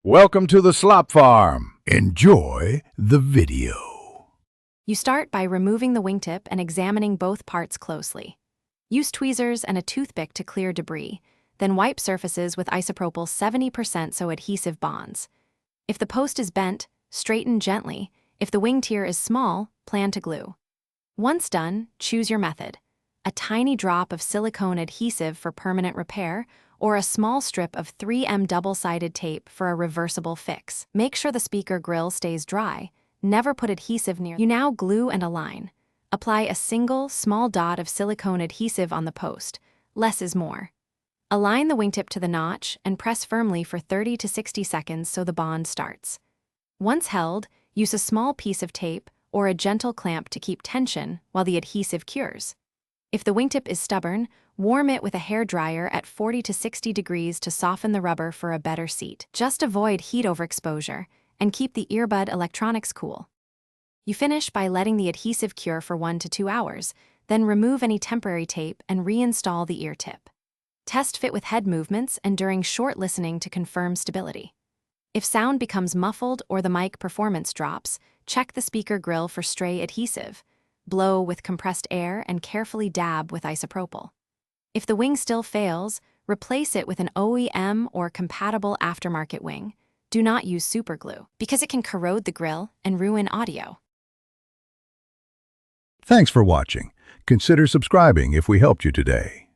Welcome to the Slop Farm. Enjoy the video. You start by removing the wingtip and examining both parts closely. Use tweezers and a toothpick to clear debris, then wipe surfaces with isopropyl 70% so adhesive bonds. If the post is bent, straighten gently. If the wing tier is small, plan to glue. Once done, choose your method: a tiny drop of silicone adhesive for permanent repair, or a small strip of 3M double-sided tape for a reversible fix. Make sure the speaker grill stays dry. Never put adhesive near. You now glue and align. Apply a single, small dot of silicone adhesive on the post. Less is more. Align the wingtip to the notch and press firmly for 30 to 60 seconds so the bond starts. Once held, use a small piece of tape or a gentle clamp to keep tension while the adhesive cures. If the wingtip is stubborn, warm it with a hairdryer at 40 to 60 degrees to soften the rubber for a better seat. Just avoid heat overexposure and keep the earbud electronics cool. You finish by letting the adhesive cure for 1 to 2 hours, then remove any temporary tape and reinstall the ear tip. Test fit with head movements and during short listening to confirm stability. If sound becomes muffled or the mic performance drops, check the speaker grill for stray adhesive. Blow with compressed air and carefully dab with isopropyl. If the wing still fails, replace it with an OEM or compatible aftermarket wing. Do not use superglue, because it can corrode the grill and ruin audio. Thanks for watching. Consider subscribing if we helped you today.